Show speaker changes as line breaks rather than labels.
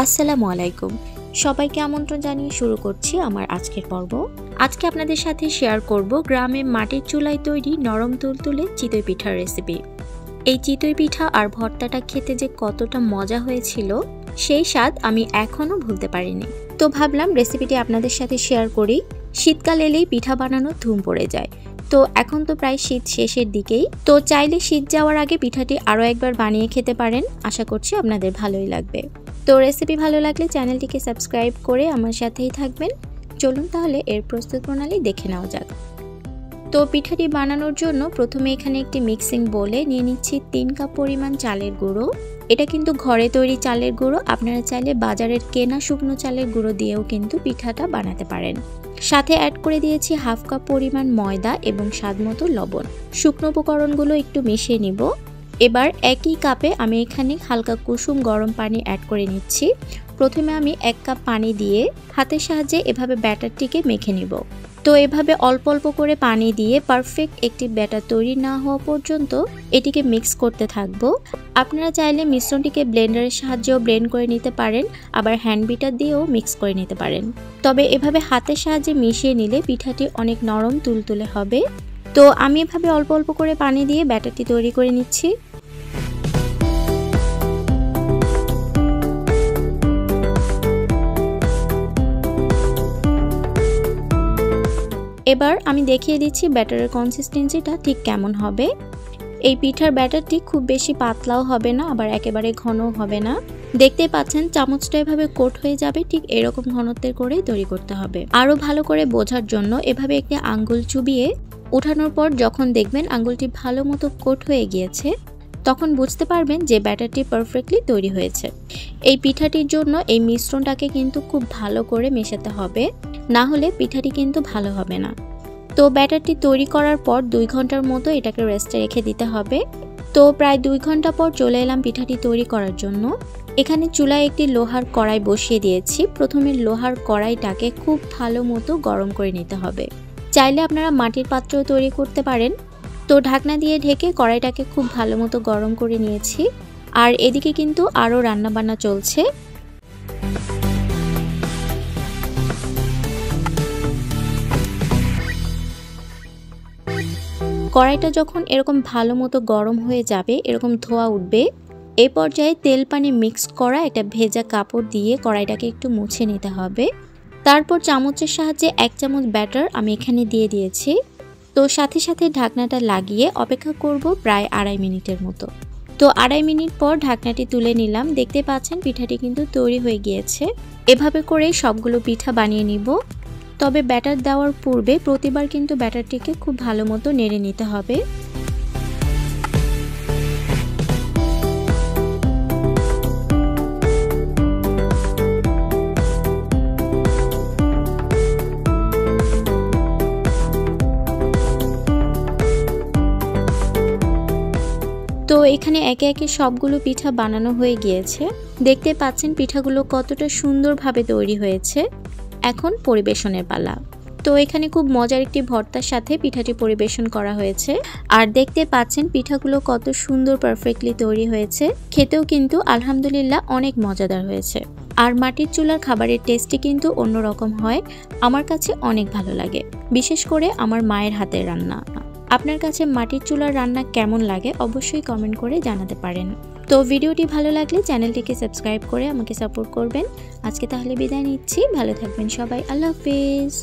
আসসালামু আলাইকুম। সবাইকে আমন্ত্রণ জানিয়ে শুরু করছি আমার আজকের পর্ব। আজকে আপনাদের সাথে শেয়ার করব গ্রামে মাটির চুলায় তৈরি নরম তুলতুলে চিতই পিঠার রেসিপি। এই চিতই পিঠা আর ভর্তাটা খেতে যে কতটা মজা হয়েছিল সেই স্বাদ আমি এখনো ভুলতে পারিনি। তো ভাবলাম রেসিপিটি আপনাদের সাথে শেয়ার করি। শীতকাল এলেই পিঠা বানানোর ধুম পড়ে যায়। তো এখন তো প্রায় শীত শেষের দিকেই, তো চাইলে শীত যাওয়ার আগে পিঠাটি আরও একবার বানিয়ে খেতে পারেন। আশা করছি আপনাদের ভালোই লাগবে। তো রেসিপি ভালো লাগলে চ্যানেলটিকে সাবস্ক্রাইব করে আমার সাথেই থাকবেন। চলুন তাহলে এর প্রস্তুত প্রণালী দেখে নেওয়া যাক। তো পিঠাটি বানানোর জন্য প্রথমে এখানে একটি মিক্সিং বোলে নিয়ে নিচ্ছি 3 কাপ পরিমাণ চালের গুঁড়ো। এটা কিন্তু ঘরে তৈরি চালের গুঁড়ো, আপনারা চাইলে বাজারের কেনা শুকনো চালের গুঁড়ো দিয়েও কিন্তু পিঠাটা বানাতে পারেন। সাথে অ্যাড করে দিয়েছি হাফ কাপ পরিমাণ ময়দা এবং স্বাদমতো লবণ। শুকনো উপকরণগুলো একটু মিশিয়ে নিব। এবার একই কাপে আমি এখানে হালকা কুসুম গরম পানি অ্যাড করে নিচ্ছি। প্রথমে আমি 1 কাপ পানি দিয়ে হাতের সাহায্যে এভাবে ব্যাটারটিকে মেখে নিব। তো এভাবে অল্প অল্প করে পানি দিয়ে পারফেক্ট একটি ব্যাটার তৈরি না হওয়া পর্যন্ত এটিকে মিক্স করতে থাকবো। আপনারা চাইলে মিশ্রণটিকে ব্লেন্ডারের সাহায্যেও ব্লেন্ড করে নিতে পারেন, আবার হ্যান্ড বিটার দিয়েও মিক্স করে নিতে পারেন। তবে এভাবে হাতের সাহায্যে মিশিয়ে নিলে পিঠাটি অনেক নরম তুলতুলে হবে। তো আমি এভাবে অল্প অল্প করে পানি দিয়ে ব্যাটারটি তৈরি করে নিচ্ছি। এবার আমি দেখিয়ে দিচ্ছি ব্যাটারের কনসিস্টেন্সিটা ঠিক কেমন হবে। এই পিঠার ব্যাটারটি খুব বেশি পাতলাও হবে না, আবার একেবারে ঘনও হবে না। দেখতে পাচ্ছেন চামচটা এভাবে কোট হয়ে যাবে, ঠিক এরকম ঘনত্বের করেই তৈরি করতে হবে। আরও ভালো করে বোঝার জন্য এভাবে একটি আঙ্গুল চুবিয়ে উঠানোর পর যখন দেখবেন আঙ্গুলটি ভালো মতো কোট হয়ে গিয়েছে, তখন বুঝতে পারবেন যে ব্যাটারটি পারফেক্টলি তৈরি হয়েছে। এই পিঠাটির জন্য এই মিশ্রণটাকে কিন্তু খুব ভালো করে মেশাতে হবে, না হলে পিঠাটি কিন্তু ভালো হবে না। তো ব্যাটারটি তৈরি করার পর 2 ঘন্টার মতো এটাকে রেস্টে রেখে দিতে হবে। তো প্রায় 2 ঘন্টা পর চলে এলাম পিঠাটি তৈরি করার জন্য। এখানে চুলায় একটি লোহার কড়াই বসিয়ে দিয়েছি। প্রথমে লোহার কড়াইটাকে খুব ভালো মতো গরম করে নিতে হবে। চাইলে আপনারা মাটির পাত্রও তৈরি করতে পারেন। তো ঢাকনা দিয়ে ঢেকে কড়াইটাকে খুব ভালো মতো গরম করে নিয়েছি। আর এদিকে কিন্তু আরও রান্নাবান্না চলছে। কড়াইটা যখন এরকম ভালো মতো গরম হয়ে যাবে, এরকম ধোঁয়া উঠবে, এই পর্যায়ে তেল পানি মিক্স করা একটা ভেজা কাপড় দিয়ে কড়াইটাকে একটু মুছে নিতে হবে। তারপর চামচের সাহায্যে 1 চামচ ব্যাটার আমি এখানে দিয়ে দিয়েছি। তো সাথে সাথে ঢাকনাটা লাগিয়ে অপেক্ষা করব প্রায় 2.5 মিনিটের মতো। তো 2.5 মিনিট পর ঢাকনাটি তুলে নিলাম। দেখতে পাচ্ছেন পিঠাটি কিন্তু তৈরি হয়ে গিয়েছে। এভাবে করে সবগুলো পিঠা বানিয়ে নিব। তবে ব্যাটার দেওয়ার পূর্বে প্রতিবার কিন্তু ব্যাটারটিকে খুব ভালো মতো নেড়ে নিতে হবে। তো এখানে একে একে সবগুলো পিঠা বানানো হয়ে গিয়েছে। দেখতে পাচ্ছেন পিঠাগুলো কতটা সুন্দরভাবে তৈরি হয়েছে। এখন পরিবেশনের পালা। তো এখানে খুব মজার একটি ভর্তার সাথে পিঠাটি পরিবেশন করা হয়েছে। আর দেখতে পাচ্ছেন পিঠাগুলো কত সুন্দর পারফেক্টলি তৈরি হয়েছে। খেতেও কিন্তু আলহামদুলিল্লাহ অনেক মজাদার হয়েছে। আর মাটির চুলার খাবারের টেস্টই কিন্তু অন্যরকম হয়। আমার কাছে অনেক ভালো লাগে, বিশেষ করে আমার মায়ের হাতের রান্না। আপনার কাছে মাটির চুলার রান্না কেমন লাগে অবশ্যই কমেন্ট করে জানাতে পারেন। তো ভিডিওটি ভালো লাগলে চ্যানেলটিকে সাবস্ক্রাইব করে আমাকে সাপোর্ট করবেন। আজকে তাহলে বিদায় নিচ্ছি। ভালো থাকবেন সবাই। আল্লাহ হাফেজ।